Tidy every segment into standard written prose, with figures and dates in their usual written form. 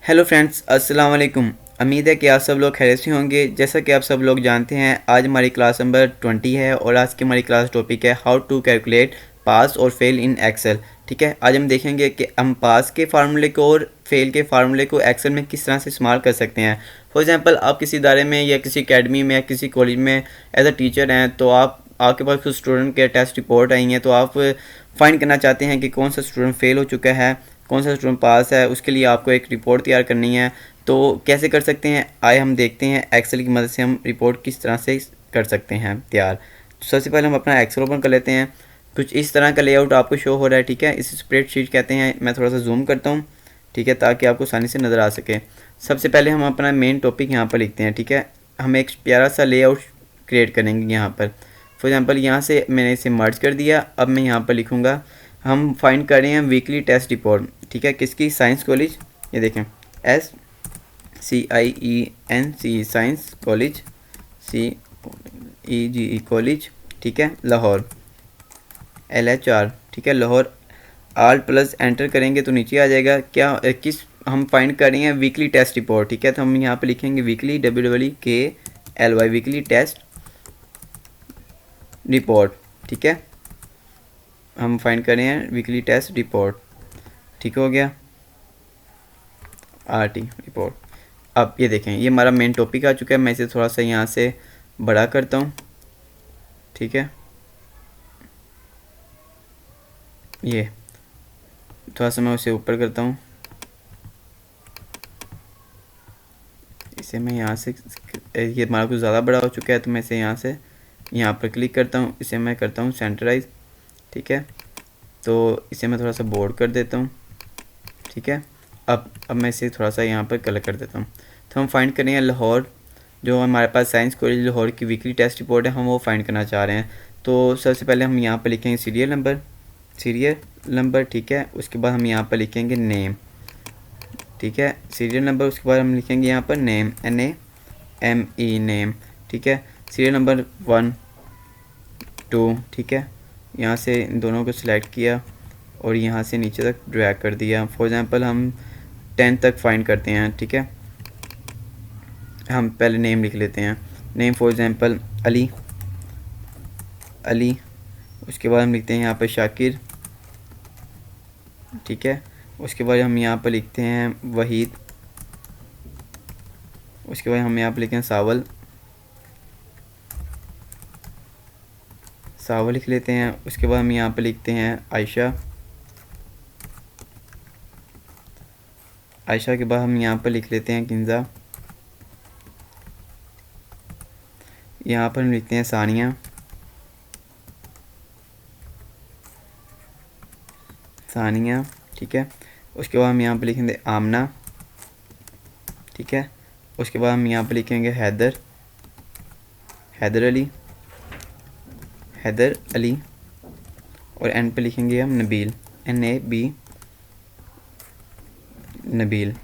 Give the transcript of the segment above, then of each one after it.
Hello friends, अस्सलाम वालेकुम। उम्मीद है कि आप सब लोग खैरियत से होंगे। जैसा कि आप सब लोग जानते हैं, आज हमारी क्लास नंबर 20 है और आज की हमारी क्लास टॉपिक है हाउ टू कैलकुलेट पास और फेल इन एक्सेल। ठीक है, आज हम देखेंगे कि हम पास के फार्मूले को और फेल के फार्मूले को एक्सेल में किस तरह से इस्तेमाल कर सकते हैं। फॉर एग्जांपल, आप किसी इदारे में या किसी अकेडमी में या किसी कॉलेज में एज अ टीचर हैं, तो आपके पास कुछ स्टूडेंट के टेस्ट रिपोर्ट आई हैं, तो आप फाइंड करना चाहते हैं कि कौन सा स्टूडेंट फेल हो चुका है, कौन सा स्टूडेंट पास है। उसके लिए आपको एक रिपोर्ट तैयार करनी है। तो कैसे कर सकते हैं, आइए हम देखते हैं एक्सेल की मदद से हम रिपोर्ट किस तरह से कर सकते हैं तैयार। तो सबसे पहले हम अपना एक्सेल ओपन कर लेते हैं। कुछ इस तरह का लेआउट आपको शो हो रहा है। ठीक है, इसे स्प्रेडशीट कहते हैं। मैं थोड़ा सा जूम करता हूँ, ठीक है, ताकि आपको आसानी से नज़र आ सके। सबसे पहले हम अपना मेन टॉपिक यहाँ पर लिखते हैं। ठीक है, हम एक प्यारा सा लेआउट क्रिएट करेंगे यहाँ पर। फॉर एग्जांपल, यहाँ से मैंने इसे मर्ज कर दिया। अब मैं यहाँ पर लिखूँगा, हम फाइंड कर रहे हैं वीकली टेस्ट रिपोर्ट। ठीक है, किसकी? Science college. ये देखें, SCIENC science college, CEGE college. ठीक है, लाहौर, LHR। ठीक है, लाहौर। आल प्लस एंटर करेंगे तो नीचे आ जाएगा क्या, किस हम फाइंड कर रहे हैं वीकली टेस्ट रिपोर्ट। ठीक है, तो हम यहाँ पे लिखेंगे weekly, WKLY, weekly test report. ठीक है, हम फाइंड कर रहे हैं वीकली टेस्ट रिपोर्ट। ठीक हो गया, RT रिपोर्ट। अब ये देखें, ये हमारा मेन टॉपिक आ चुका है। मैं इसे थोड़ा सा यहाँ से बड़ा करता हूँ। ठीक है, ये थोड़ा सा मैं उसे ऊपर करता हूँ। इसे मैं यहाँ से, ये हमारा कुछ ज़्यादा बड़ा हो चुका है, तो मैं इसे यहाँ से यहाँ पर क्लिक करता हूँ। इसे मैं करता हूँ सेंटराइज। ठीक है, तो इसे मैं थोड़ा सा बोर्ड कर देता हूँ। ठीक है, अब मैं इसे थोड़ा सा यहाँ पर कलर कर देता हूँ। तो हम फाइंड करेंगे लाहौर, जो हमारे पास साइंस कॉलेज लाहौर की वीकली टेस्ट रिपोर्ट है, हम वो फाइंड करना चाह रहे हैं। तो सबसे पहले हम यहाँ पर लिखेंगे सीरियल नंबर। ठीक है, उसके बाद हम यहाँ पर लिखेंगे नेम। ठीक है, सीरियल नंबर। उसके बाद हम लिखेंगे यहाँ पर नेम, NAME, नेम। ठीक है, सीरियल नंबर 1 2। ठीक है, यहाँ से इन दोनों को सिलेक्ट किया और यहाँ से नीचे तक ड्रैग कर दिया। फॉर एग्ज़ाम्पल, हम 10 तक फाइंड करते हैं। ठीक है, हम पहले नेम लिख लेते हैं। Name for example Ali. उसके बाद हम लिखते हैं यहाँ पर शाकिर। ठीक है, उसके बाद हम यहाँ पर लिखते हैं वहीद। उसके बाद हम यहाँ पर लिखें सावल लिख लेते हैं। उसके बाद हम यहाँ पर लिखते हैं आयशा के बाद हम यहाँ पर लिख लेते हैं किंजा। यहाँ पर हम लिखते हैं सानिया। ठीक है, उसके बाद हम यहाँ पर लिखेंगे आमना। ठीक है, उसके बाद हम यहाँ पर लिखेंगे हैदर अली। और एंड पे लिखेंगे हम नबील, NAB, नबील।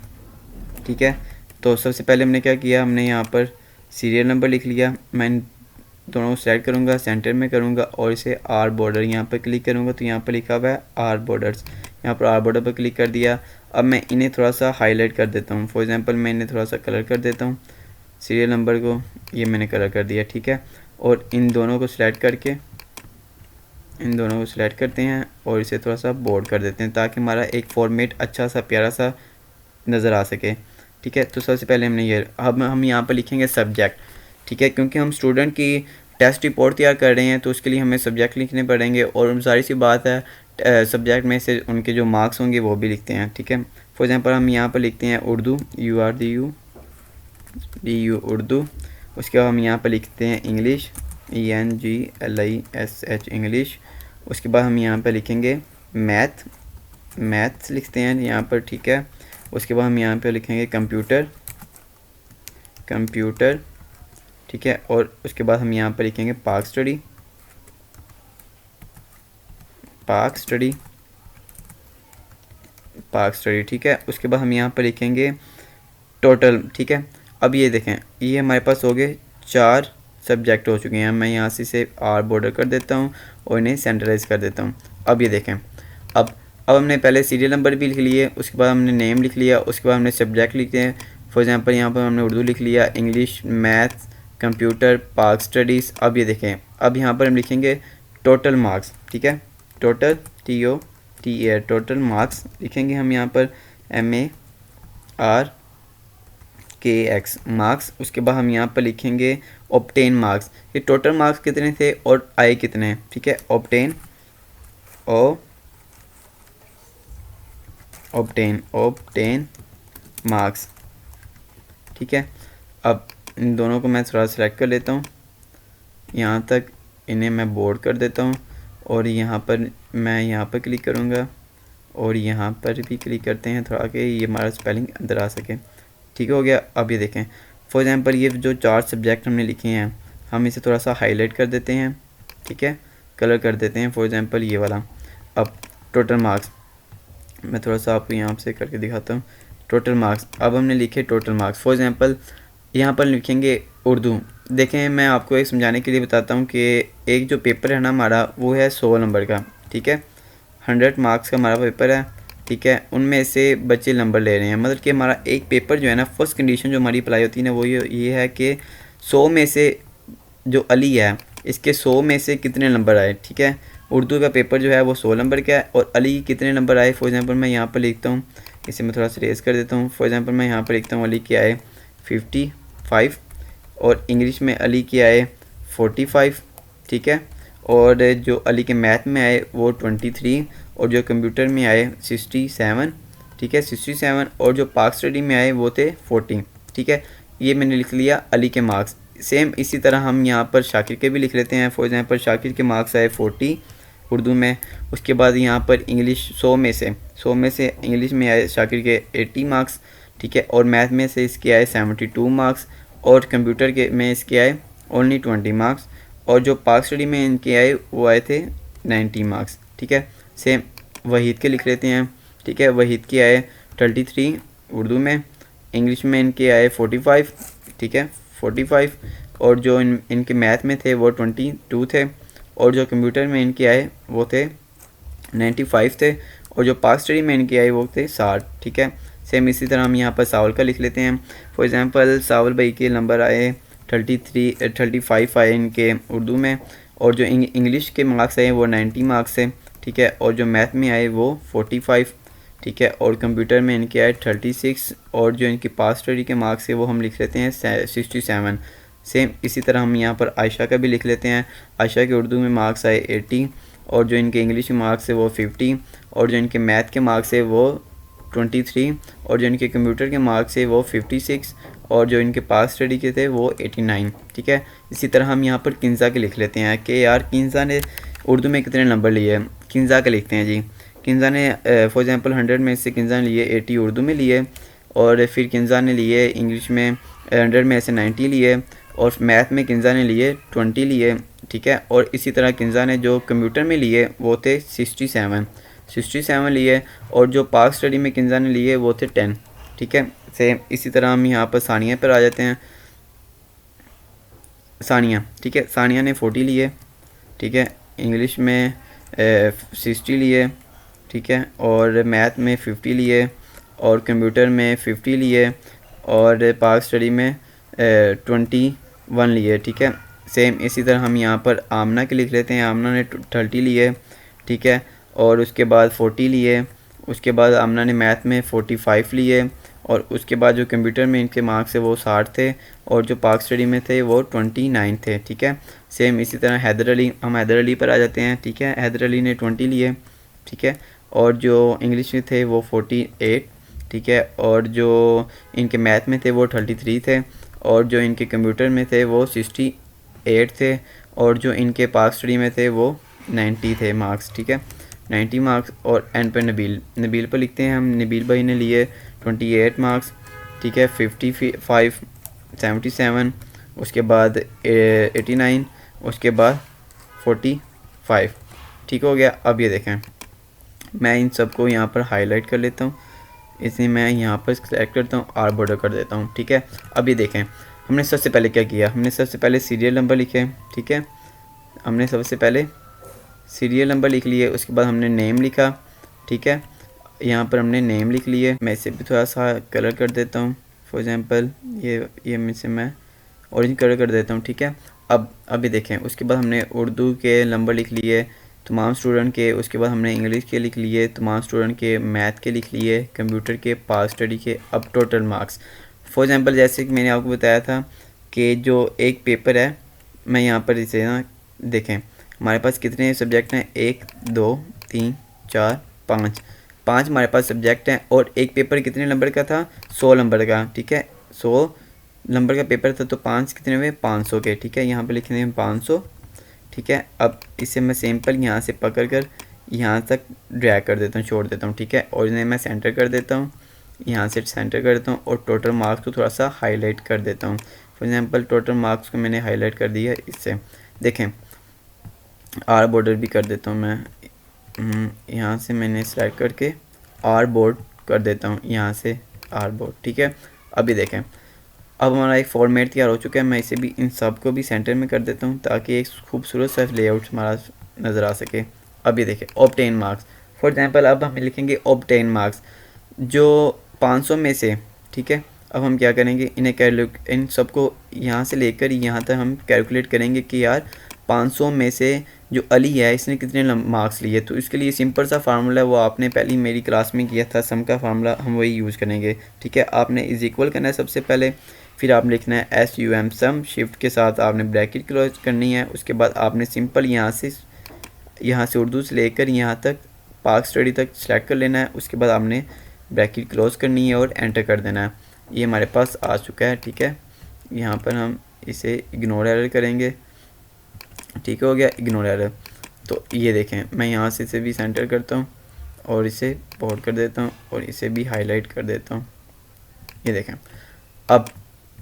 ठीक है, तो सबसे पहले हमने क्या किया, हमने यहाँ पर सीरियल नंबर लिख लिया। मैं दोनों को सेलेक्ट करूँगा, सेंटर में करूँगा और इसे आर बॉर्डर यहाँ पर क्लिक करूँगा, तो यहाँ पर लिखा हुआ है आर बॉर्डर्स। यहाँ पर आर बॉर्डर पर क्लिक कर दिया। अब मैं इन्हें थोड़ा सा हाईलाइट कर देता हूँ। फॉर एग्जांपल, मैं इन्हें थोड़ा सा कलर कर देता हूँ। सीरियल नंबर को ये मैंने कलर कर दिया। ठीक है, और इन दोनों को सिलेक्ट करते हैं और इसे थोड़ा सा बोल्ड कर देते हैं, ताकि हमारा एक फॉर्मेट अच्छा सा प्यारा सा नज़र आ सके। ठीक है, तो सबसे पहले हमने ये, अब हम यहाँ पर लिखेंगे सब्जेक्ट। ठीक है, क्योंकि हम स्टूडेंट की टेस्ट रिपोर्ट तैयार कर रहे हैं, तो उसके लिए हमें सब्जेक्ट लिखने पड़ेंगे और जाहिर सी बात है सब्जेक्ट में से उनके जो मार्क्स होंगे वो भी लिखते हैं। ठीक है, फॉर एग्जांपल, हम यहाँ पर लिखते हैं उर्दू, URDU उर्दू। उसके बाद हम यहाँ पर लिखते हैं इंग्लिश, ENGLISH इंग्लिश। उसके बाद हम यहाँ पर लिखेंगे मैथ्स लिखते हैं यहाँ पर। ठीक है, उसके बाद हम यहाँ पे लिखेंगे कंप्यूटर। ठीक है, और उसके बाद हम यहाँ पर लिखेंगे पाक स्टडी। ठीक है, उसके बाद हम यहाँ पर लिखेंगे टोटल। ठीक है, अब ये देखें, ये हमारे पास हो गए 4 सब्जेक्ट हो चुके हैं। मैं यहाँ से इसे आर बॉर्डर कर देता हूँ और इन्हें सेंट्रलाइज कर देता हूँ। अब ये देखें, अब अब हमने पहले सीरियल नंबर भी लिख लिए, उसके बाद हमने नेम लिख लिया, उसके बाद हमने सब्जेक्ट लिखते हैं। फॉर एग्जांपल यहाँ पर हमने उर्दू लिख लिया, इंग्लिश, मैथ्स, कंप्यूटर, पाक स्टडीज़। अब ये देखें, अब यहाँ पर हम लिखेंगे टोटल मार्क्स, ठीक है, टोटल TOTA टोटल मार्क्स लिखेंगे हम यहाँ पर MARKS मार्क्स। उसके बाद हम यहाँ पर लिखेंगे ऑब्टेन मार्क्स, ये टोटल मार्क्स कितने थे और आए कितने हैं, ठीक है, ऑब्टेन मार्क्स, ठीक है। अब इन दोनों को मैं थोड़ा सेलेक्ट कर लेता हूँ, यहाँ तक इन्हें मैं बोर्ड कर देता हूँ और यहाँ पर मैं यहाँ पर क्लिक करूँगा और यहाँ पर भी क्लिक करते हैं थोड़ा कि ये हमारा स्पेलिंग अंदर आ सके, ठीक हो गया। अब ये देखें, फॉर एग्जांपल ये जो 4 सब्जेक्ट हमने लिखे हैं हम इसे थोड़ा सा हाईलाइट कर देते हैं, ठीक है, कलर कर देते हैं, फॉर एग्जांपल ये वाला। अब टोटल मार्क्स मैं थोड़ा सा आपको यहाँ से करके दिखाता हूँ, टोटल मार्क्स। अब हमने लिखे टोटल मार्क्स, फॉर एग्जांपल यहाँ पर लिखेंगे उर्दू। देखें, मैं आपको एक समझाने के लिए बताता हूँ कि एक जो पेपर है ना हमारा वो है 100 नंबर का, ठीक है, 100 मार्क्स का हमारा पेपर है, ठीक है। उनमें से बच्चे नंबर ले रहे हैं, मतलब कि हमारा एक पेपर जो है ना, फर्स्ट कंडीशन जो हमारी अप्लाई होती है ना वो ये है कि 100 में से जो अली है इसके 100 में से कितने नंबर आए, ठीक है। उर्दू का पेपर जो है वो 100 नंबर का है और अली कितने नंबर आए। फॉर एग्जांपल मैं यहाँ पर लिखता हूँ, इसे मैं थोड़ा सा रेस कर देता हूँ। फॉर एग्जांपल मैं यहाँ पर लिखता हूँ अली के आए 55 और इंग्लिश में अली के आए 45, ठीक है, और जो अली के मैथ में आए वो 23 और जो कंप्यूटर में आए 67, ठीक है, 67 और जो पाक स्टडी में आए वो थे 40, ठीक है। ये मैंने लिख लिया अली के मार्क्स। सेम इसी तरह हम यहाँ पर शाकिर के भी लिख लेते हैं। फॉर एग्जांपल शाकिर के मार्क्स आए 40 उर्दू में। उसके बाद यहाँ पर इंग्लिश 100 में से इंग्लिश में आए शाकिर के 80 मार्क्स, ठीक है, और मैथ में से इसके आए 72 मार्क्स और कंप्यूटर के में इसके आए ओनली 20 मार्क्स और जो पाक स्टडी में इनके आए वो आए थे 90 मार्क्स, ठीक है। सेम वहीद के लिख लेते हैं, ठीक है, वहीद के आए 33 उर्दू में, इंग्लिश में इनके आए 45, ठीक है, 45 और जो इनके मैथ में थे वो 22 थे और जो कंप्यूटर में इनके आए वो थे 95 थे और जो पाक स्टडी में इनके आए वो थे 60, ठीक है। सेम इसी तरह हम यहाँ पर सावल का लिख लेते हैं। फॉर एग्जांपल सावल भाई के नंबर आए 35 आए इनके उर्दू में और जो इंग्लिश के मार्क्स आए वो 90 मार्क्स है, ठीक है, और जो मैथ में आए वो 45, ठीक है, और कंप्यूटर में इनके आए 36 और जो इनकी पास स्टडी के मार्क्स है वो हम लिख लेते हैं 67। सेम इसी तरह हम यहाँ पर आयशा का भी लिख लेते हैं। आयशा के उर्दू में मार्क्स आए 80 और जो इनके इंग्लिश के मार्क्स है वो 50 और जो इनके मैथ के मार्क्स है वो 23 और जो इनके कंप्यूटर के मार्क्स है वो 56 और जो इनके पास स्टडी के थे वो 89, ठीक है। इसी तरह हम यहाँ पर किन्जा के लिख लेते हैं कि यार किन्जा ने उर्दू में कितने नंबर लिए। किन्जा के लिखते हैं जी। किन्जा ने फॉर एग्जांपल 100 में से किन्जा ने लिए 80 उर्दू में लिए और फिर किन्जा ने लिए इंग्लिश में 100 में से 90 लिए और मैथ में किन्जा ने लिए 20 लिए, ठीक है, और इसी तरह किन्जा ने जो कंप्यूटर में लिए वो थे 67 लिए और जो पाक स्टडी में किन्जा ने लिए वो थे 10, ठीक है। सेम इसी तरह हम यहाँ पर सानिया पर आ जाते हैं। सानिया, ठीक है, सानिया ने 40 लिए, ठीक है, इंग्लिश में 60 लिए, ठीक है, और मैथ में 50 लिए और कंप्यूटर में 50 लिए और पाक स्टडी में 21 लिए, ठीक है। सेम इसी तरह हम यहाँ पर आमना के लिख लेते हैं। आमना ने 30 लिए, ठीक है, और उसके बाद 40 लिए, उसके बाद आमना ने मैथ में 45 लिए और उसके बाद जो कंप्यूटर में इनके मार्क्स है वो 60 थे और जो पाक स्टडी में थे वो 29 थे, ठीक है। सेम इसी तरह हैदर अली, हम हैदर अली पर आ जाते हैं, ठीक है। हैदर अली ने 20 लिए, ठीक है, और जो इंग्लिश में थे वो 48, ठीक है, और जो इनके मैथ में थे वो 33 थे और जो इनके कंप्यूटर में थे वो 68 थे और जो इनके पाक स्टडी में थे वो 90 थे मार्क्स, ठीक है, 90 मार्क्स। और एंड पे नबील पर लिखते हैं हम। नबील भाई ने लिए 28 मार्क्स, ठीक है, 55 77 उसके बाद 89 उसके बाद 45, ठीक हो गया। अब ये देखें मैं इन सबको यहाँ पर हाईलाइट कर लेता हूँ, इसे मैं यहाँ पर सेलेक्ट करता हूँ और बॉर्डर कर देता हूँ, ठीक है। अब ये देखें हमने सबसे पहले क्या किया, हमने सबसे पहले सीरियल नंबर लिखे, ठीक है, हमने सबसे पहले सीरियल नंबर लिख लिए, उसके बाद हमने नेम लिखा, ठीक है। यहाँ पर हमने नेम लिख लिए, मैं इसे भी थोड़ा सा कलर कर देता हूँ। फॉर एग्ज़ाम्पल ये में से मैं ऑरेंज कलर कर देता हूँ, ठीक है। अब अभी देखें, उसके बाद हमने उर्दू के नंबर लिख लिए तमाम स्टूडेंट के, उसके बाद हमने इंग्लिश के लिख लिए तमाम स्टूडेंट के, मैथ के लिख लिए, कंप्यूटर के, पास स्टडी के। अब टोटल मार्क्स, फॉर एग्ज़ाम्पल जैसे कि मैंने आपको बताया था कि जो एक पेपर है, मैं यहाँ पर इसे ना देखें, हमारे पास कितने सब्जेक्ट हैं, 1 2 3 4 5 5 हमारे पास सब्जेक्ट हैं। और एक पेपर कितने नंबर का था, 100 नंबर का, ठीक है। 100 नंबर का पेपर था, तो 5 कितने हुए, 500 के, ठीक है। यहाँ पर लिखने हैं 500, ठीक है। अब इसे मैं सिंपल यहाँ से पकड़ कर यहाँ तक ड्रैग कर देता हूँ, छोड़ देता हूँ, ठीक है। और इन्हें मैं सेंटर कर देता हूँ, यहाँ से सेंटर कर देता हूँ और टोटल मार्क्स को थोड़ा सा हाईलाइट कर देता हूँ। फॉर एग्ज़ाम्पल टोटल मार्क्स को मैंने हाईलाइट कर दिया इससे, देखें। आर बॉर्डर भी कर देता हूँ मैं, यहाँ से मैंने सेलेक्ट करके आर बोर्ड कर देता हूँ, यहाँ से आर बोर्ड, ठीक है। अभी देखें, अब हमारा एक फॉर्मेट तैयार हो चुका है। मैं इसे भी इन सब को भी सेंटर में कर देता हूँ ताकि एक खूबसूरत सा लेआउट हमारा नज़र आ सके। अभी देखें, ऑब्टेन मार्क्स, फॉर एग्ज़ाम्पल अब हम लिखेंगे ऑब्टेन मार्क्स जो 500 में से, ठीक है। अब हम क्या करेंगे, इन सबको यहाँ से लेकर यहाँ तक हम कैलकुलेट करेंगे कि यार 500 में से जो अली है इसने कितने मार्क्स लिए। तो इसके लिए सिंपल सा फार्मूला है, वो आपने पहले मेरी क्लास में किया था, सम का फार्मूला, हम वही यूज़ करेंगे, ठीक है। आपने इज इक्वल करना है सबसे पहले, फिर आपने लिखना है SUM सम, शिफ्ट के साथ आपने ब्रैकेट क्लोज करनी है। उसके बाद आपने सिंपल यहाँ से उर्दू से लेकर यहाँ तक पाक स्टडी तक सेलेक्ट कर लेना है। उसके बाद आपने ब्रैकेट क्लोज करनी है और एंटर कर देना है। ये हमारे पास आ चुका है, ठीक है। यहाँ पर हम इसे इग्नोर एरर करेंगे, ठीक हो गया, इग्नोर एरर। तो ये देखें, मैं यहाँ से इसे भी सेंटर करता हूँ और इसे बोल्ड कर देता हूँ और इसे भी हाईलाइट कर देता हूँ, ये देखें।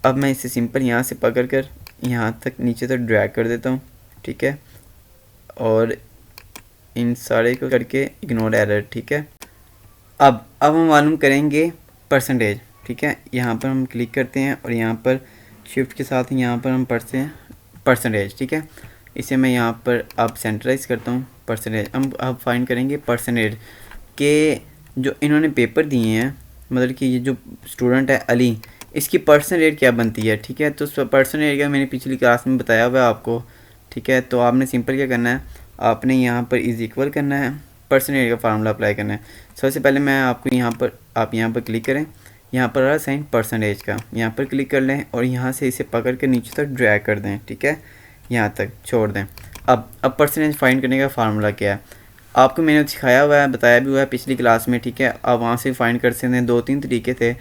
अब मैं इसे सिंपल यहाँ से पकड़ कर यहाँ तक नीचे तक ड्रैग कर देता हूँ, ठीक है। और इन सारे को करके इग्नोर एरर, ठीक है। अब हम मालूम करेंगे परसेंटेज, ठीक है। यहाँ पर हम क्लिक करते हैं और यहाँ पर शिफ्ट के साथ यहाँ पर हम पढ़ते हैं परसेंटेज, ठीक है। इसे मैं यहाँ पर अब सेंटराइज करता हूँ परसेंटेज। हम अब फाइंड करेंगे परसेंटेज के जो इन्होंने पेपर दिए हैं, मतलब कि ये जो स्टूडेंट है अली, इसकी परसेंट रेट क्या बनती है, ठीक है। तो परसेंट रेट का मैंने पिछली क्लास में बताया हुआ है आपको, ठीक है। तो आपने सिंपल क्या करना है, आपने यहाँ पर इज इक्वल करना है, परसेंट रेट का फार्मूला अप्लाई करना है। सबसे पहले मैं आपको यहाँ पर, आप यहाँ पर क्लिक करें, यहाँ पर आ रहा साइन परसेंटेज का, यहाँ पर क्लिक कर लें और यहाँ से इसे पकड़ कर नीचे तक ड्रैग कर दें, ठीक है, यहाँ तक छोड़ दें। अब परसेंटेज फाइंड करने का फार्मूला क्या है, आपको मैंने सिखाया हुआ है, बताया भी हुआ है पिछली क्लास में, ठीक है। आप वहाँ से फाइंड कर सकते हैं, 2-3 तरीके थे।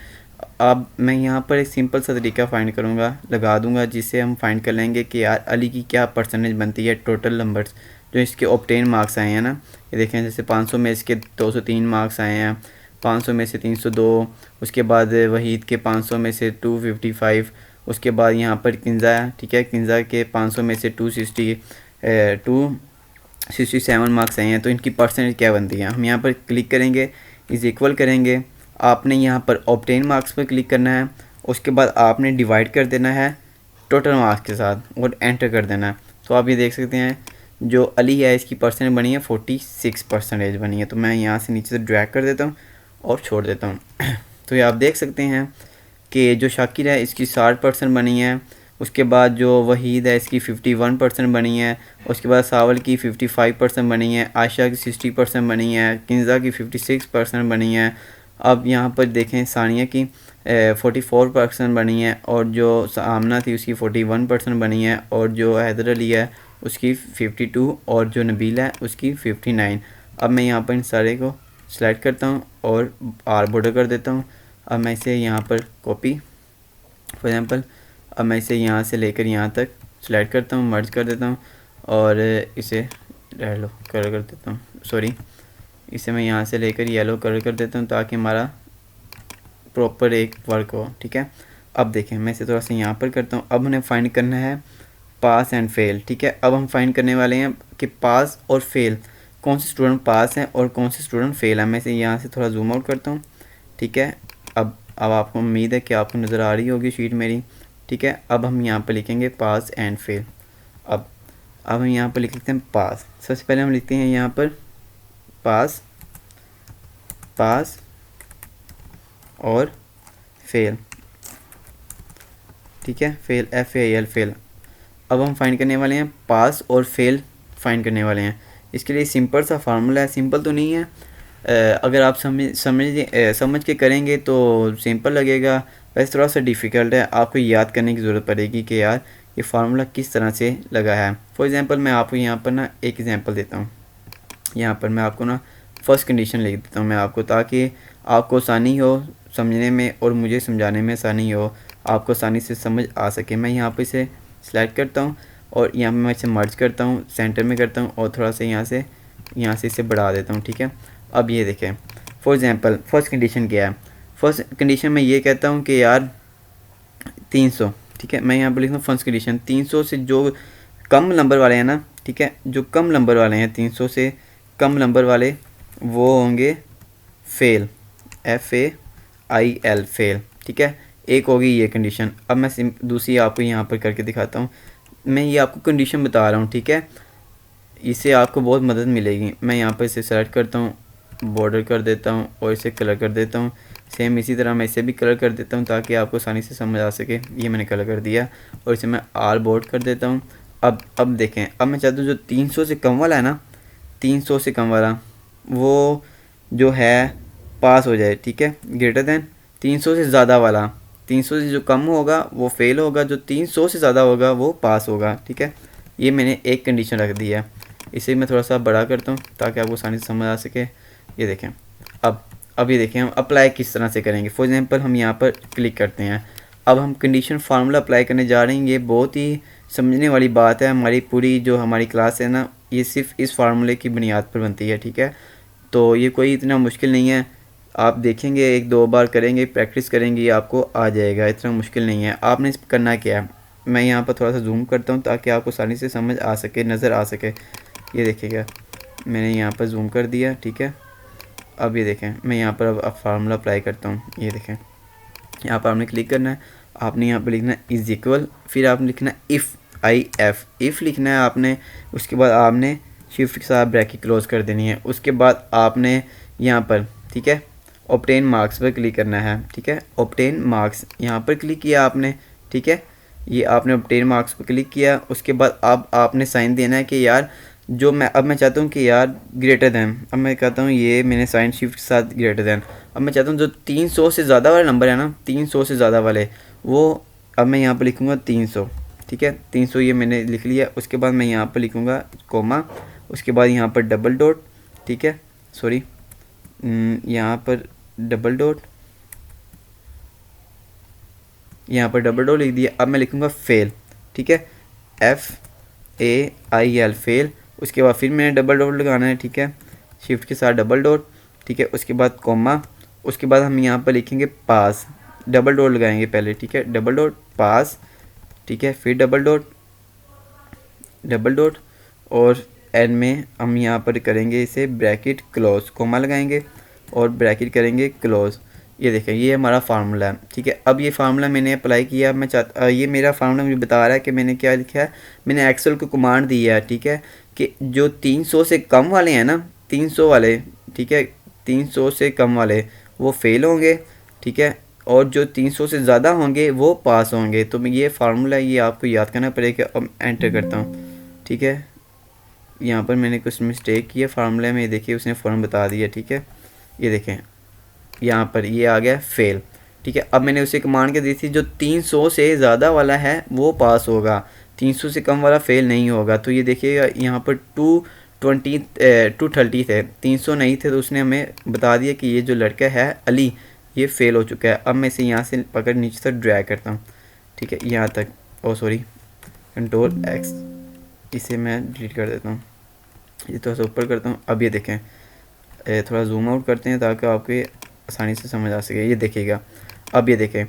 अब मैं यहाँ पर एक सिंपल सा तरीका फाइंड करूँगा, लगा दूँगा, जिससे हम फाइंड कर लेंगे कि यार अली की क्या परसेंटेज बनती है टोटल नंबर्स जो इसके ऑब्टेन मार्क्स आए हैं ना। ये देखें, जैसे 500 में इसके 203 मार्क्स आए हैं, 500 में से 302, उसके बाद वहीद के 500 में से 255, उसके बाद यहाँ पर किंजा है, ठीक है, किंजा के 500 में से 267 मार्क्स आए हैं। तो इनकी परसेंटेज क्या बनती है, हम यहाँ पर क्लिक करेंगे, इज इक्वल करेंगे, आपने यहाँ पर ऑब्टेन मार्क्स पर क्लिक करना है, उसके बाद आपने डिवाइड कर देना है टोटल मार्क्स के साथ और एंटर कर देना है। तो आप ये देख सकते हैं जो अली है इसकी परसेंटेज बनी है 46 परसेंटेज बनी है। तो मैं यहाँ से नीचे से ड्रैग कर देता हूँ और छोड़ देता हूँ। तो ये आप देख सकते हैं कि जो शाकिर है इसकी 60% बनी है, उसके बाद जो वहीद है इसकी 51% बनी है, उसके बाद सावल की 55% बनी है, आयशा की 60% बनी है, किंजा की 56% बनी है। अब यहाँ पर देखें सानिया की 44% बनी है, और जो आमना थी उसकी 41% बनी है, और जो हैदर अली है उसकी 52, और जो नबीला है उसकी 59। अब मैं यहाँ पर इन सारे को सेलेक्ट करता हूँ और आर बॉर्डर कर देता हूँ। अब मैं इसे यहाँ पर कॉपी, फॉर एग्ज़ाम्पल अब मैं इसे यहाँ से लेकर यहाँ तक सेलेक्ट करता हूँ, मर्ज कर देता हूँ और इसे येलो कलर कर देता हूँ, सॉरी, इसे मैं यहाँ से लेकर येलो कलर कर देता हूँ ताकि हमारा प्रॉपर एक वर्क हो, ठीक है। अब देखें, मैं इसे थोड़ा सा यहाँ पर करता हूँ। अब हमें फाइंड करना है पास एंड फेल, ठीक है। अब हम फाइंड करने वाले हैं कि पास और फेल, कौन से स्टूडेंट पास हैं और कौन से स्टूडेंट फेल हैं। मैं इसे यहाँ से थोड़ा जूम आउट करता हूँ, ठीक है। अब आपको उम्मीद है कि आपको नज़र आ रही होगी शीट मेरी, ठीक है। अब हम यहाँ पर लिखेंगे पास एंड फेल। अब हम यहाँ पर लिख लेते हैं पास। सबसे पहले हम लिखते हैं यहाँ पर पास, पास और फेल, ठीक है, फेल, FAIL, फेल। अब हम फाइंड करने वाले हैं पास और फेल फाइंड करने वाले हैं। इसके लिए सिंपल सा फार्मूला है, सिंपल तो नहीं है, अगर आप समझ के करेंगे तो सिंपल लगेगा, वैसे थोड़ा सा डिफ़िकल्ट है, आपको याद करने की ज़रूरत पड़ेगी कि यार ये फार्मूला किस तरह से लगा है। फॉर एग्ज़ाम्पल मैं आपको यहाँ पर ना एक एग्ज़ाम्पल देता हूँ। यहाँ पर मैं आपको ना फर्स्ट कंडीशन लिख देता हूँ मैं आपको, ताकि आपको आसानी हो समझने में और मुझे समझाने में आसानी हो, आपको आसानी से समझ आ सके। मैं यहाँ पर इसे सेलेक्ट करता हूँ और यहाँ पर मैं इसे मर्ज करता हूँ, सेंटर में करता हूँ और थोड़ा सा यहाँ से इसे बढ़ा देता हूँ, ठीक है। अब ये देखें, फॉर एग्ज़ाम्पल फर्स्ट कंडीशन क्या है। फर्स्ट कंडीशन में ये कहता हूँ कि यार 300, ठीक है, मैं यहाँ पर लिखता हूँ फर्स्ट कंडीशन 300 से जो कम नंबर वाले हैं ना, ठीक है, जो कम नंबर वाले हैं 300 से कम नंबर वाले वो होंगे फेल, FAIL, फेल, ठीक है। एक होगी ये कंडीशन। अब मैं दूसरी आपको यहाँ पर करके दिखाता हूँ। मैं ये आपको कंडीशन बता रहा हूँ, ठीक है, इससे आपको बहुत मदद मिलेगी। मैं यहाँ पर इसे सेलेक्ट करता हूँ, बॉर्डर कर देता हूँ और इसे कलर कर देता हूँ। सेम इसी तरह मैं इसे भी कलर कर देता हूँ ताकि आपको आसानी से समझ आ सके। ये मैंने कलर कर दिया और इसे मैं आल बोर्ड कर देता हूँ। अब देखें, अब मैं चाहता हूँ जो 300 से कम वाला है ना, 300 से कम वाला वो जो है पास हो जाए, ठीक है, ग्रेटर दैन 300 से ज़्यादा वाला, 300 से जो कम होगा वो फेल होगा, जो 300 से ज़्यादा होगा वो पास होगा, ठीक है। ये मैंने एक कंडीशन रख दी है। इसे मैं थोड़ा सा बड़ा करता हूँ ताकि आपको आसानी से समझ आ सके। ये देखें, अब ये देखें हम अप्लाई किस तरह से करेंगे। फॉर एग्जांपल हम यहाँ पर क्लिक करते हैं, अब हम कंडीशन फार्मूला अप्लाई करने जा रहे हैं। ये बहुत ही समझने वाली बात है। हमारी पूरी जो हमारी क्लास है ना, ये सिर्फ इस फार्मूले की बुनियाद पर बनती है, ठीक है। तो ये कोई इतना मुश्किल नहीं है, आप देखेंगे, एक दो बार करेंगे, प्रैक्टिस करेंगे, आपको आ जाएगा, इतना मुश्किल नहीं है। आपने करना क्या है, मैं यहाँ पर थोड़ा सा जूम करता हूँ ताकि आपको आसानी से समझ आ सके, नज़र आ सके। ये देखिएगा, मैंने यहाँ पर जूम कर दिया, ठीक है। अब ये देखें, मैं यहाँ पर अब फार्मूला अप्लाई करता हूँ। ये देखें, यहाँ पर आपने क्लिक करना है, आपने यहाँ पर लिखना है इज इक्वल, फिर आपने लिखना है इफ़ लिखना है आपने। उसके बाद आपने शिफ्ट के साथ ब्रैकेट क्लोज कर देनी है। उसके बाद आपने यहाँ पर, ठीक है, ऑब्टेन मार्क्स पर क्लिक करना है, ठीक है। ऑब्टेन मार्क्स यहाँ पर क्लिक किया आपने, ठीक है, ये आपने ऑब्टेन मार्क्स पर क्लिक किया। उसके बाद अब आपने साइन देना है कि यार जो मैं चाहता हूँ कि यार ग्रेटर दैन, अब मैं कहता हूँ ये मैंने साइन शिफ्ट के साथ ग्रेटर दैन। अब मैं चाहता हूँ जो 300 से ज़्यादा वाले नंबर है ना, 300 से ज़्यादा वाले वो, अब मैं यहाँ पर लिखूँगा 300, ठीक है, 300 ये मैंने लिख लिया। उसके बाद मैं यहाँ पर लिखूँगा कोमा, उसके बाद यहाँ पर डबल डॉट, ठीक है, सॉरी, यहाँ पर डबल डॉट, यहाँ पर डबल डॉट लिख दिया। अब मैं लिखूँगा फेल, ठीक है, FAIL, फेल। उसके बाद फिर मैंने डबल डॉट लगाना है, ठीक है, शिफ्ट के साथ डबल डॉट, ठीक है। उसके बाद कॉमा, उसके बाद हम यहाँ पर लिखेंगे पास, डबल डॉट लगाएंगे पहले, ठीक है, डबल डॉट पास, ठीक है, फिर डबल डॉट और एंड में हम यहाँ पर करेंगे इसे ब्रैकेट क्लोज, कोमा लगाएंगे और ब्रैकेट करेंगे क्लोज। ये देखें, ये हमारा फार्मूला है, ठीक है। अब ये फार्मूला मैंने अप्लाई किया। मैं चाहता, ये मेरा फार्मूला मुझे बता रहा है कि मैंने क्या लिखा है, मैंने एक्सेल को कमांड दी है, ठीक है, कि जो 300 से कम वाले हैं ना, 300 वाले, ठीक है, 300 से कम वाले वो फेल होंगे, ठीक है, और जो 300 से ज़्यादा होंगे वो पास होंगे। तो ये फार्मूला ये आपको याद करना पड़ेगा। अब एंटर करता हूँ, ठीक है, यहाँ पर मैंने कुछ मिस्टेक किया फार्मूले में, देखिए उसने फ़ौरन बता दिया, ठीक है। ये देखें, यहाँ पर ये आ गया फेल, ठीक है। अब मैंने उसे कमांड के दी थी जो 300 से ज़्यादा वाला है वो पास होगा, 300 से कम वाला फेल नहीं होगा। तो ये देखिएगा यहाँ पर 230 थे, 300 नहीं थे, तो उसने हमें बता दिया कि ये जो लड़का है अली ये फेल हो चुका है। अब मैं इसे यहाँ से पकड़ नीचे तक ड्रैग करता हूँ, ठीक है, यहाँ तक, ओ सॉरी, कंट्रोल X, इसे मैं डिलीट कर देता हूँ, ये थोड़ा सा ऊपर करता हूँ। अब ये देखें, थोड़ा जूम आउट करते हैं ताकि आपको आसानी से समझ आ सके। ये देखिएगा, अब ये देखें,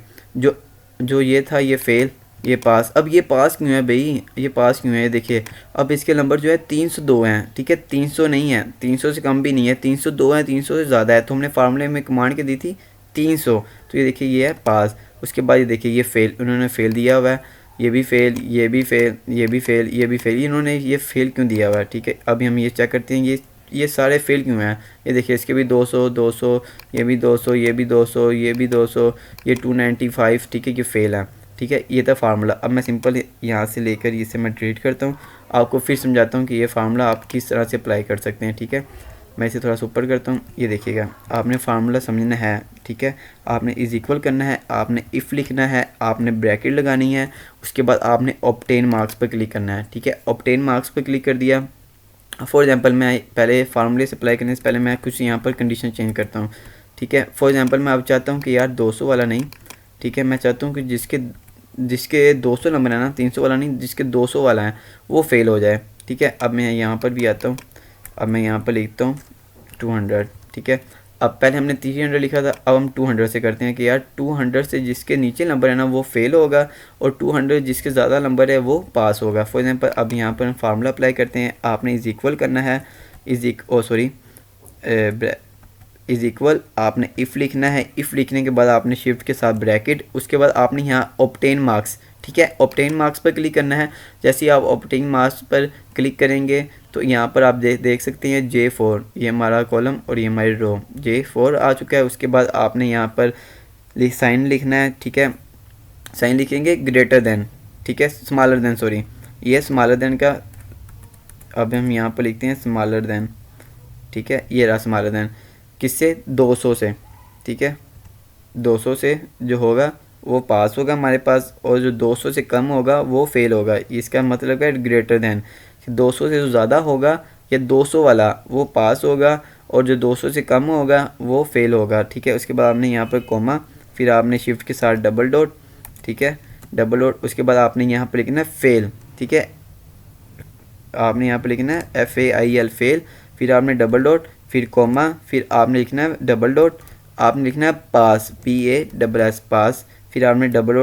जो ये था ये फेल, ये पास। अब ये पास क्यों है भाई, ये पास क्यों है, ये देखिए। अब इसके नंबर जो है 302 हैं, ठीक है, 300 नहीं है, 300 से कम भी नहीं है, 302 है, 300 से ज़्यादा है। तो हमने फार्मूले में कमांड के दी थी 300, तो ये देखिए ये है पास। उसके बाद ये देखिए ये फेल, उन्होंने फेल दिया हुआ है, ये भी फेल, ये भी फेल, ये भी फेल, ये भी फेल, इन्होंने ये फेल क्यों दिया हुआ है, ठीक है। अभी हम ये चेक करते हैं, ये ये सारे फेल क्यों हैं? ये देखिए इसके भी 200 200, ये भी 200, ये भी 200, ये भी 200, ये 295, ठीक है, ये फेल है। ठीक है, ये था फार्मूला। अब मैं सिंपल यहाँ से लेकर इसे मैं डिलीट करता हूँ, आपको फिर समझाता हूँ कि ये फार्मूला आप किस तरह से अप्लाई कर सकते हैं। ठीक है, मैं इसे थोड़ा सा ऊपर करता हूँ। ये देखिएगा, आपने फार्मूला समझना है। ठीक है, आपने इज इक्वल करना है, आपने इफ़ लिखना है, आपने ब्रैकेट लगानी है, उसके बाद आपने ऑब्टेन मार्क्स पर क्लिक करना है। ठीक है, ऑब्टेन मार्क्स पर क्लिक कर दिया। फॉर एग्जांपल मैं पहले फार्मूले से अप्लाई करने से पहले मैं कुछ यहाँ पर कंडीशन चेंज करता हूँ। ठीक है, फॉर एग्जांपल मैं अब चाहता हूँ कि यार 200 वाला नहीं, ठीक है, मैं चाहता हूँ कि जिसके जिसके 200 नंबर है ना, 300 वाला नहीं, जिसके 200 वाला है वो फेल हो जाए। ठीक है, अब मैं यहाँ पर भी आता हूँ, अब मैं यहाँ पर लिखता हूँ 200। ठीक है, अब पहले हमने 300 लिखा था, अब हम 200 से करते हैं कि यार 200 से जिसके नीचे नंबर है ना वो फेल होगा, और 200 जिसके ज़्यादा नंबर है वो पास होगा। फॉर एग्जांपल अब यहाँ पर हम फार्मूला अप्लाई करते हैं। आपने इज इक्वल करना है, इज इक्वल, आपने इफ़ लिखना है, इफ़ लिखने के बाद आपने शिफ्ट के साथ ब्रैकेट, उसके बाद आपने यहाँ ऑब्टेन मार्क्स, ठीक है, ऑब्टेन मार्क्स पर क्लिक करना है। जैसे ही आप ऑब्टेन मार्क्स पर क्लिक करेंगे तो यहाँ पर आप देख सकते हैं J4, ये हमारा कॉलम और ये हमारी रो, J4 आ चुका है। उसके बाद आपने यहाँ पर साइन लिखना है। ठीक है, साइन लिखेंगे ग्रेटर देन, ठीक है, स्मॉलर देन, सॉरी, ये स्मॉलर देन का, अब हम यहाँ पर लिखते हैं स्मॉलर देन। ठीक है, ये रहा स्मॉलर देन, किससे? 200 से। ठीक है, 200 से जो होगा वो पास होगा हमारे पास, और जो 200 से कम होगा वो फेल होगा। इसका मतलब है ग्रेटर देन, 200 से जो ज़्यादा होगा या 200 वाला वो पास होगा, और जो 200 से कम होगा वो फेल होगा। ठीक है, उसके बाद आपने यहाँ पर कोमा, फिर आपने शिफ्ट के साथ डबल डॉट, ठीक है, डबल डॉट, उसके बाद आपने यहाँ पर लिखना है फेल। ठीक है, आपने यहाँ पर लिखना है FAIL फेल, फिर आपने डबल डॉट, फिर कोमा, फिर आपने लिखना है डबल डॉट, आपने लिखना है पास, PASS पास, फिर आपने डबल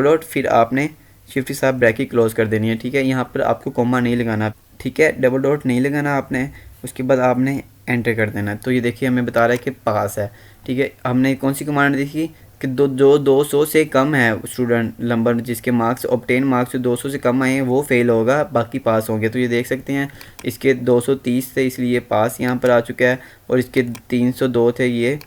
डॉट, फिर आपने शिफ्ट के साथ ब्रैकेट क्लोज कर देनी है। ठीक है, यहाँ पर आपको कोमा नहीं लगाना। ठीक है, डबल डॉट नहीं लगाना आपने, उसके बाद आपने एंटर कर देना। तो ये देखिए हमें बता रहा है कि पास है। ठीक है, हमने कौन सी कमांड देखी कि जो 200 से कम है स्टूडेंट नंबर, जिसके मार्क्स ऑब्टेन मार्क्स 200 से कम आए हैं वो फेल होगा, बाकी पास होंगे। तो ये देख सकते हैं इसके 230 थे इसलिए पास यहाँ पर आ चुका है, और इसके 302 थे ये।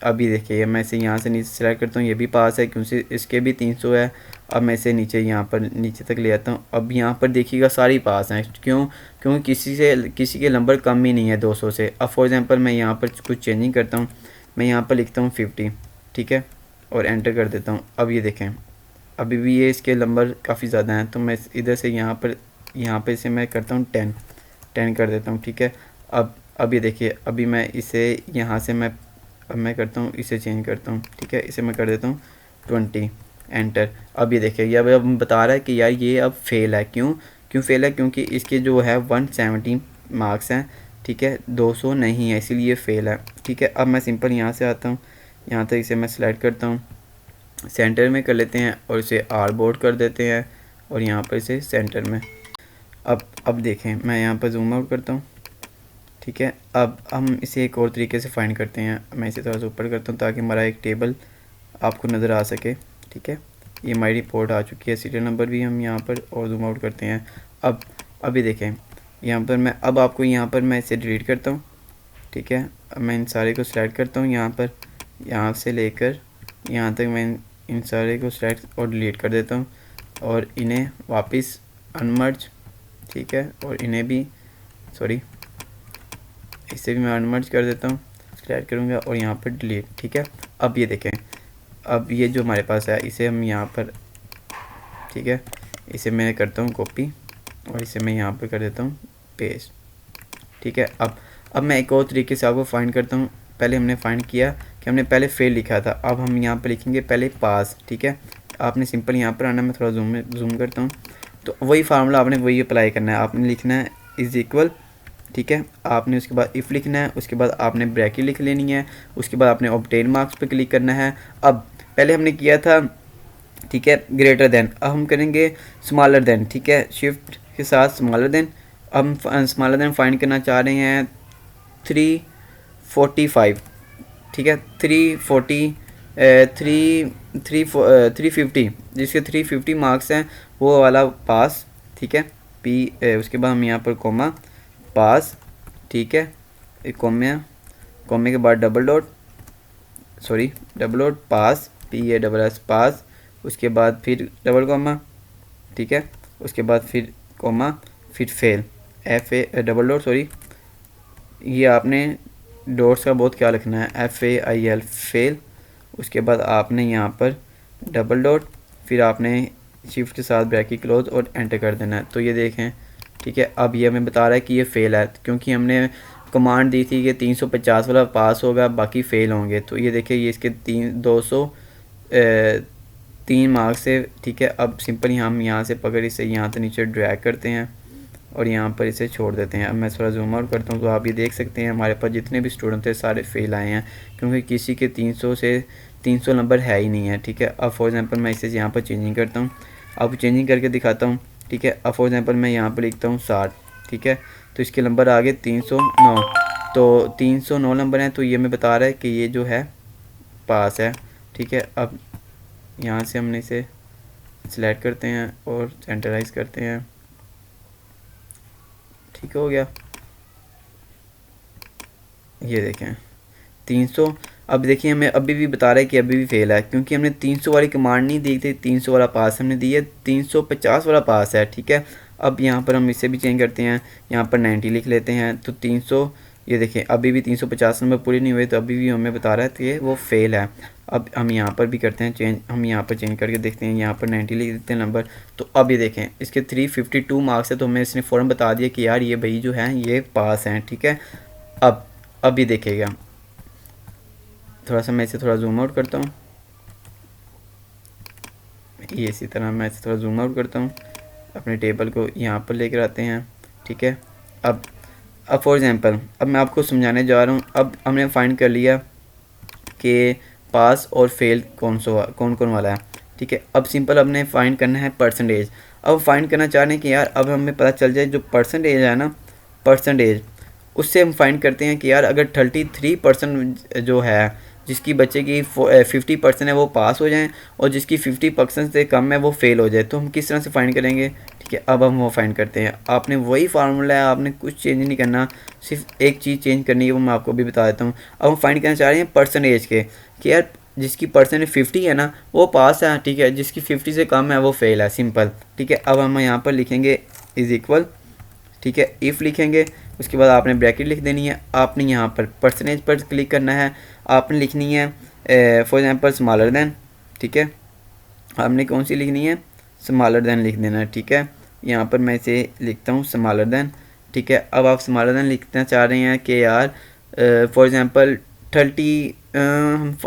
अभी देखिए मैं इसे यहाँ से नीचे सेलेक्ट करता हूँ, ये भी पास है क्योंकि इसके भी 300 है। अब मैं इसे नीचे यहाँ पर नीचे तक ले आता हूँ। अब यहाँ पर देखिएगा सारी पास हैं, क्यों? क्योंकि किसी के नंबर कम ही नहीं है 200 से। अब फॉर एग्जांपल मैं यहाँ पर कुछ चेंजिंग करता हूँ, मैं यहाँ पर लिखता हूँ 50, ठीक है, और एंटर कर देता हूँ। अब ये देखें अभी भी ये इसके नंबर काफ़ी ज़्यादा हैं, तो मैं इधर से यहाँ पर इसे मैं करता हूँ 10 कर देता हूँ। ठीक है, अब ये देखिए अभी मैं इसे यहाँ से अब मैं करता हूँ, इसे चेंज करता हूँ। ठीक है, इसे मैं कर देता हूँ 20, एंटर। अब ये देखिए ये अब बता रहा है कि यार ये अब फेल है। क्यों फेल है? क्योंकि इसके जो है 170 मार्क्स हैं। ठीक है, 200 नहीं है, इसीलिए फेल है। ठीक है, अब मैं सिंपल यहाँ से आता हूँ, यहाँ तक इसे मैं सेलेक्ट करता हूँ, सेंटर में कर लेते हैं और इसे आर बोर्ड कर देते हैं, और यहाँ पर इसे सेंटर में। अब देखें मैं यहाँ पर जूम आउट करता हूँ। ठीक है, अब हम इसे एक और तरीके से फाइंड करते हैं। मैं इसे थोड़ा सा ऊपर करता हूँ ताकि हमारा एक टेबल आपको नज़र आ सके। ठीक है, ये हमारी रिपोर्ट आ चुकी है, सीरियल नंबर भी हम यहाँ पर और जूम आउट करते हैं। अभी देखें यहाँ पर मैं इसे डिलीट करता हूँ। ठीक है, अब मैं इन सारे को सिलेक्ट करता हूँ, यहाँ से लेकर यहाँ तक मैं इन सारे को सिलेक्ट और डिलीट कर देता हूँ, और इन्हें वापस अनमर्ज, ठीक है, और इन्हें भी इसे भी मैं अनमर्ज कर देता हूँ, सिलेक्ट करूँगा और यहाँ पर डिलीट। ठीक है, अब ये देखें, अब ये जो हमारे पास है इसे हम यहाँ पर, ठीक है, इसे मैं करता हूँ कॉपी और इसे मैं यहाँ पर कर देता हूँ पेस्ट। ठीक है, अब मैं एक और तरीके से आपको फाइंड करता हूँ। पहले हमने फाइंड किया कि हमने पहले फेल लिखा था, अब हम यहाँ पर लिखेंगे पहले पास। ठीक है, आपने सिंपल यहाँ पर आना, मैं थोड़ा जूम करता हूँ, तो वही फार्मूला आपने वही अप्लाई करना है। आपने लिखना है इज इक्वल, ठीक है, आपने उसके बाद इफ़ लिखना है, उसके बाद आपने ब्रैकेट लिख लेनी है, उसके बाद आपने ऑब्टेन मार्क्स पे क्लिक करना है। अब पहले हमने किया था, ठीक है, ग्रेटर देन, अब हम करेंगे स्मॉलर देन। ठीक है, शिफ्ट के साथ स्मॉलर देन, हम स्मॉलर देन फाइंड करना चाह रहे हैं 345। ठीक है, 350, जिसके 350 मार्क्स हैं वो वाला पास। ठीक है, उसके बाद हम यहाँ पर कोमा पास। ठीक है, एक कॉमे, कॉमे के बाद double dot, sorry double dot pass, PASS pass, उसके बाद फिर डबल कॉमा, ठीक है, उसके बाद फिर कॉमा, फिर fail, FA double dot, sorry ये आपने डॉट्स का बहुत ख्याल रखना है, FAIL फेल, उसके बाद आपने यहाँ पर डबल डॉट, फिर आपने शिफ्ट के साथ ब्रैकेट क्लोज और एंटर कर देना है। तो ये देखें, ठीक है, अब ये हमें बता रहा है कि ये फ़ेल है, क्योंकि हमने कमांड दी थी कि 350 वाला पास होगा, बाकी फ़ेल होंगे। तो ये देखिए, ये इसके 3 मार्क्स से, ठीक है। अब सिंपली हम यहाँ से पकड़ इसे यहाँ से नीचे ड्रैग करते हैं और यहाँ पर इसे छोड़ देते हैं। अब मैं थोड़ा जूम आउट करता हूँ तो आप ये देख सकते हैं हमारे पास जितने भी स्टूडेंट थे सारे फ़ेल आए हैं, क्योंकि किसी के 300 से 300 नंबर है ही नहीं है, ठीक है। अब फॉर एग्ज़ाम्पल मैं इसे यहाँ पर चेंजिंग करता हूँ, अब चेंजिंग करके दिखाता हूँ, ठीक है। अब फॉर एग्ज़ाम्पल मैं यहाँ पर लिखता हूँ 60, ठीक है, तो इसके नंबर आ गए 309, तो 309 नंबर हैं, तो ये हमें बता रहा है कि ये जो है पास है, ठीक है। अब यहाँ से हमने इसे सिलेक्ट करते हैं और सेंटराइज करते हैं, ठीक हो गया। ये देखें 300, अब देखिए हमें अभी भी बता रहा है कि अभी भी फेल है, क्योंकि हमने 300 वाली कमांड नहीं दी थी, 300 वाला पास हमने दी है, 350 वाला पास है, ठीक है। अब यहाँ पर हम इसे भी चेंज करते हैं, यहाँ पर 90 लिख लेते हैं, तो 300, ये देखें अभी भी 350 नंबर पूरे नहीं हुए, तो अभी भी हमें बता रहा है कि वो फेल है। अब हम यहाँ पर भी करते हैं चेंज, हम यहाँ पर चेंज करके देखते हैं, यहाँ पर 90 लिख देते हैं नंबर, तो अब ये देखें इसके 352 मार्क्स है, तो हमें इसने फ़ौरन बता दिया कि यार ये भाई जो है ये पास हैं, ठीक है। अब भी देखेगा, थोड़ा सा मैं इसे थोड़ा जूम आउट करता हूँ, ये इसी तरह मैं इसे थोड़ा जूम आउट करता हूँ, अपने टेबल को यहाँ पर लेकर आते हैं, ठीक है। अब फॉर एग्ज़ाम्पल अब मैं आपको समझाने जा रहा हूँ। अब हमने फाइंड कर लिया कि पास और फेल कौन कौन वाला है, ठीक है। अब सिंपल हमने फाइंड करना है परसेंटेज। अब फाइंड करना चाह रहे हैं कि यार अब हमें पता चल जाए जो परसेंटेज है ना, परसेंटेज उससे हम फाइंड करते हैं कि यार अगर 33% जो है जिसकी बच्चे की 50% है वो पास हो जाएं और जिसकी 50% से कम है वो फेल हो जाए, तो हम किस तरह से फाइंड करेंगे, ठीक है। अब हम वो फाइंड करते हैं, आपने वही फार्मूला है, आपने कुछ चेंज नहीं करना, सिर्फ एक चीज़ चेंज करनी है, वो मैं आपको भी बता देता हूँ। अब हम फाइंड करना चाह रहे हैं परसेंटेज के, कि यार जिसकी परसेंटेज 50 है ना वो पास है, ठीक है, जिसकी 50 से कम है वो फेल है, सिंपल, ठीक है। अब हम यहाँ पर लिखेंगे इज़ इक्वल, ठीक है, इफ़ लिखेंगे, उसके बाद आपने ब्रैकेट लिख देनी है, आपने यहाँ पर परसेंटेज पर क्लिक करना है, आपने लिखनी है फॉर एग्जांपल स्मॉलर देन, ठीक है, आपने कौन सी लिखनी है, स्मॉलर देन लिख देना है, ठीक है। यहाँ पर मैं इसे लिखता हूँ स्मॉलर देन, ठीक है। अब आप स्मॉलर देन लिखना चाह रहे हैं कि यार फॉर एग्जांपल 30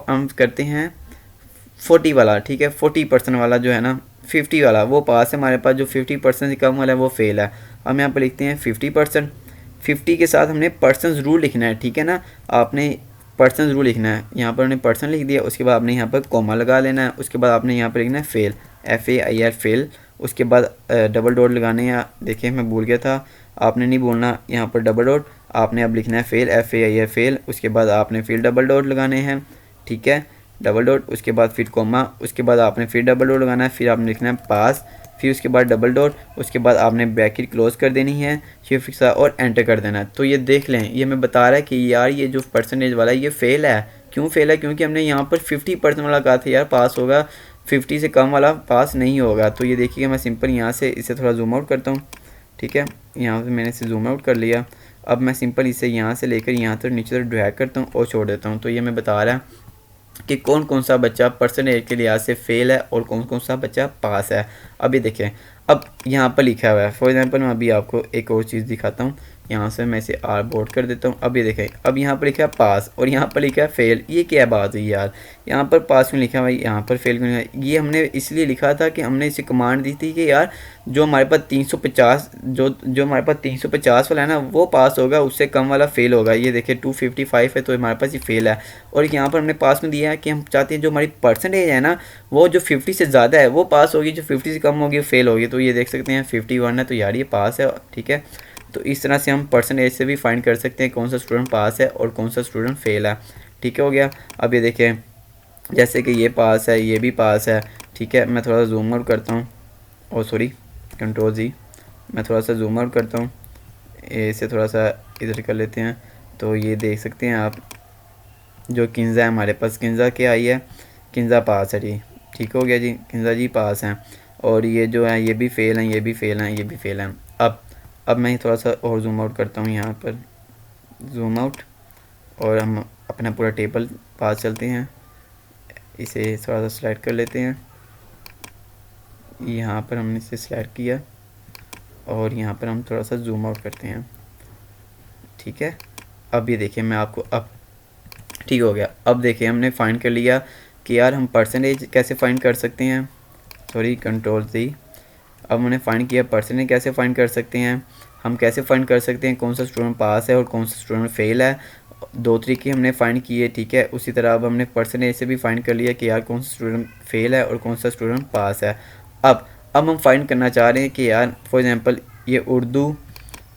हम करते हैं 40 वाला, ठीक है, 40% वाला जो है ना, 50 वाला वो पास है हमारे पास, जो 50% से कम वाला है वो फेल है। हम यहाँ पर लिखते हैं 50%, 50 के साथ हमने पर्सन ज़रूर लिखना है, ठीक है ना, आपने पर्सन ज़रूर लिखना है, यहाँ पर हमने पर्सन लिख दिया, उसके बाद आपने यहाँ पर कॉमा लगा लेना है, उसके बाद आपने यहाँ पर लिखना है फेल, FAIL फेल, उसके बाद डबल डॉट लगाने हैं, देखिए मैं भूल गया था, आपने नहीं बोलना, यहाँ पर डबल डॉट आपने अब लिखना है फेल, FAIL फेल, उसके बाद आपने फिर डबल डॉट लगाने हैं, ठीक है, डबल डॉट, उसके बाद फिर कॉमा, उसके बाद आपने फिर डबल डॉट लगाना है, फिर आपने लिखना है पास, फिर उसके बाद डबल डॉट, उसके बाद आपने ब्रैकेट क्लोज कर देनी है, शिफ्ट सा और एंटर कर देना है। तो ये देख लें, ये हमें बता रहा है कि यार ये जो परसेंटेज वाला है ये फेल है। क्यों फेल है, क्योंकि हमने यहाँ पर 50% वाला कहा था यार पास होगा, 50 से कम वाला पास नहीं होगा। तो ये देखिए मैं सिंपल यहाँ से इसे थोड़ा जूम आउट करता हूँ, ठीक है, यहाँ से मैंने इसे जूम आउट कर लिया। अब मैं सिंपल इसे यहाँ से लेकर यहाँ तक नीचे तक ड्रैग करता हूँ और छोड़ देता हूँ। तो ये हमें बता रहा है कि कौन कौन सा बच्चा परसेंटेज के लिहाज से फेल है और कौन कौन सा बच्चा पास है। अभी देखें, अब यहाँ पर लिखा हुआ है, फॉर एग्जांपल मैं अभी आपको एक और चीज़ दिखाता हूँ, यहाँ से मैं इसे आर बोर्ड कर देता हूँ। अब ये देखें, अब यहाँ पर लिखा है पास और यहाँ पर लिखा है फेल, ये क्या बात हुई यार, यहाँ पर पास क्यों लिखा है भाई, यहाँ पर फेल क्यों लिखा है। ये हमने इसलिए लिखा था कि हमने इसे कमांड दी थी कि यार जो हमारे पास 350 जो हमारे पास 350 वाला है ना वो पास होगा, उससे कम वाला फेल होगा। ये देखिए 255 है तो हमारे पास ये फेल है। और यहाँ पर हमने पास में दिया है कि हम चाहते हैं जो हमारी परसेंटेज है ना वो जो 50 से ज़्यादा है वो पास होगी, जो 50 से कम होगी फेल होगी। तो ये देख सकते हैं 51 है, तो यार ये पास है, ठीक है। तो इस तरह से हम परसेंटेज से भी फाइंड कर सकते हैं कौन सा स्टूडेंट पास है और कौन सा स्टूडेंट फेल है, ठीक हो गया। अब ये देखें, जैसे कि ये पास है, ये भी पास है, ठीक है। मैं थोड़ा जूम आउट करता हूँ, और सॉरी कंट्रोल जी, मैं थोड़ा सा जूम आउट करता हूँ, ए से थोड़ा सा इधर कर लेते हैं। तो ये देख सकते हैं आप, जो किंजा है हमारे पास, किंजा क्या आई है, किंजा पास है जी। ठीक हो गया जी, किंजा जी पास हैं। और ये जो है ये भी फ़ेल हैं, ये भी फ़ेल हैं, ये भी फ़ेल हैं। अब मैं थोड़ा सा और जूम आउट करता हूँ, यहाँ पर जूम आउट, और हम अपना पूरा टेबल पास चलते हैं। इसे थोड़ा सा स्लाइड कर लेते हैं। यहाँ पर हमने इसे स्लाइड किया और यहाँ पर हम थोड़ा सा जूम आउट करते हैं। ठीक है, अब ये देखिए मैं आपको, अब ठीक हो गया। अब देखिए हमने फाइंड कर लिया कि यार हम परसेंटेज कैसे फाइंड कर सकते हैं। Sorry, control C. अब हमने फाइंड किया परसेंटेज कैसे फाइंड कर सकते हैं। हम कैसे फाइंड कर सकते हैं कौन सा स्टूडेंट पास है और कौन सा स्टूडेंट फेल है। दो तरीके हमने फाइंड किए। ठीक है, उसी तरह अब हमने परसेंटेज से भी फाइंड कर लिया कि यार कौन सा स्टूडेंट फेल है और कौन सा स्टूडेंट पास है। अब हम फाइंड करना चाह रहे हैं कि यार फॉर एग्ज़ाम्पल ये उर्दू,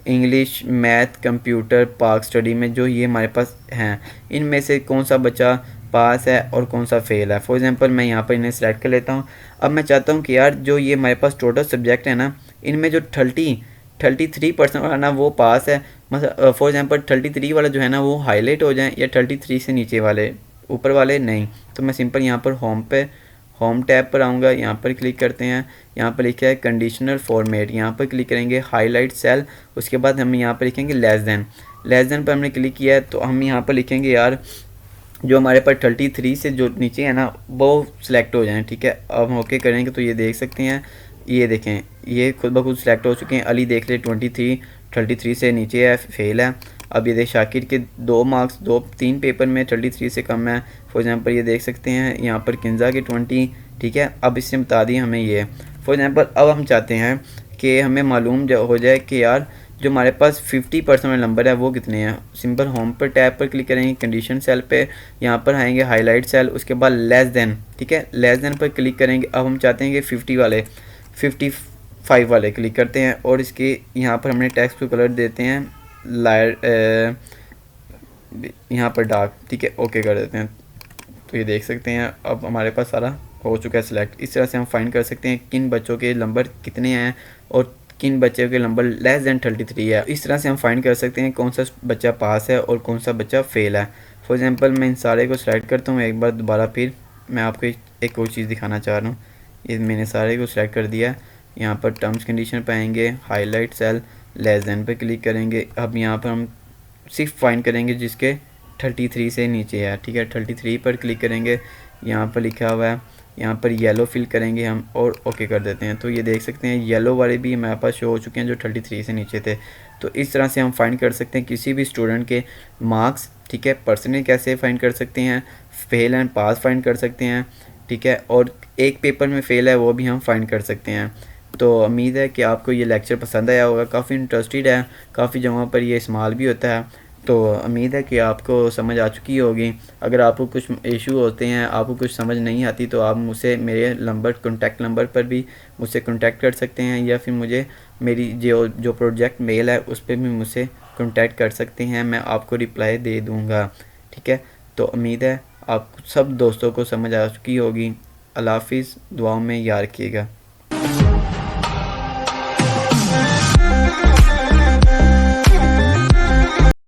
इंग्लिश, मैथ, कंप्यूटर, पाक स्टडी में जो ये हमारे पास हैं, इनमें से कौन सा बच्चा पास है और कौन सा फेल है। फॉर एग्ज़ाम्पल मैं यहाँ पर इन्हें सेलेक्ट कर लेता हूँ। अब मैं चाहता हूँ कि यार जो ये हमारे पास टोटल सब्जेक्ट है ना, इनमें जो 33% वाला ना वो पास है। मतलब फॉर एग्ज़ाम्पल 33 वाला जो है ना वो हाईलाइट हो जाए, या 33 से नीचे वाले, ऊपर वाले नहीं। तो मैं सिंपल यहाँ पर होम टैब पर आऊँगा, यहाँ पर क्लिक करते हैं। यहाँ पर लिखा है कंडीशनल फॉर्मेट, यहाँ पर क्लिक करेंगे, हाईलाइट सेल। उसके बाद हम यहाँ पर लिखेंगे लेस देन पर हमने क्लिक किया है। तो हम यहाँ पर लिखेंगे यार जो हमारे पास 33 से जो नीचे है ना वो सिलेक्ट हो जाएं। ठीक है, अब हम ओके करेंगे तो ये देख सकते हैं, ये देखें ये खुद ब खुद सिलेक्ट हो चुके हैं। अली देख ले 33 से नीचे है, फेल है। अब ये देख शाकिर के 2 मार्क्स 3 पेपर में 33 से कम है। फॉर एग्ज़ाम्पल ये देख सकते हैं यहाँ पर किंजा के 20। ठीक है, अब इससे बता दिए हमें ये। फॉर एग्ज़ाम्पल अब हम चाहते हैं कि हमें मालूम हो जाए कि यार जो हमारे पास 50% वाले नंबर है वो कितने हैं। सिंपल होम पर टैब पर क्लिक करेंगे, कंडीशन सेल पे, यहाँ पर आएंगे हाईलाइट सेल, उसके बाद लेस देन। ठीक है, लेस देन पर क्लिक करेंगे। अब हम चाहते हैं कि 55 वाले क्लिक करते हैं, और इसके यहाँ पर हमने टेक्स्ट को कलर देते हैं लाइट, यहाँ पर डार्क। ठीक है, ओके कर देते हैं। तो ये देख सकते हैं अब हमारे पास सारा हो चुका है सिलेक्ट। इस तरह से हम फाइंड कर सकते हैं किन बच्चों के नंबर कितने हैं और किन बच्चों के नंबर लेस देन 33 है। इस तरह से हम फाइंड कर सकते हैं कौन सा बच्चा पास है और कौन सा बच्चा फेल है। फॉर एग्ज़ाम्पल मैं इन सारे को सिलेक्ट करता हूँ एक बार दोबारा, फिर मैं आपको एक और चीज़ दिखाना चाह रहा हूँ। ये मैंने सारे को सिलेक्ट कर दिया। यहाँ पर टर्म्स कंडीशन पाएंगे, हाईलाइट सेल, लेस देन पर क्लिक करेंगे। अब यहाँ पर हम सिर्फ फाइंड करेंगे जिसके 33 से नीचे है। ठीक है, 33 पर क्लिक करेंगे, यहाँ पर लिखा हुआ है, यहाँ पर येलो फिल करेंगे हम और ओके कर देते हैं। तो ये देख सकते हैं येलो वाले भी हमारे पास शो हो चुके हैं जो 33 से नीचे थे। तो इस तरह से हम फाइंड कर सकते हैं किसी भी स्टूडेंट के मार्क्स। ठीक है, परसेंटेज कैसे फाइंड कर सकते हैं, फेल एंड पास फाइंड कर सकते हैं। ठीक है, और एक पेपर में फेल है वो भी हम फाइंड कर सकते हैं। तो उम्मीद है कि आपको ये लेक्चर पसंद आया होगा। काफ़ी इंटरेस्टेड है, काफ़ी जगहों पर ये इस्तेमाल भी होता है। तो उम्मीद है कि आपको समझ आ चुकी होगी। अगर आपको कुछ इशू होते हैं, आपको कुछ समझ नहीं आती, तो आप मुझसे मेरे कॉन्टैक्ट नंबर पर भी मुझसे कॉन्टैक्ट कर सकते हैं, या फिर मुझे मेरी जो प्रोजेक्ट मेल है उस पर भी मुझसे कॉन्टैक्ट कर सकते हैं। मैं आपको रिप्लाई दे दूँगा। ठीक है, तो उम्मीद है आप सब दोस्तों को समझ आ चुकी होगी। अल्लाह हाफ़िज़, दुआओं में याद रखिएगा।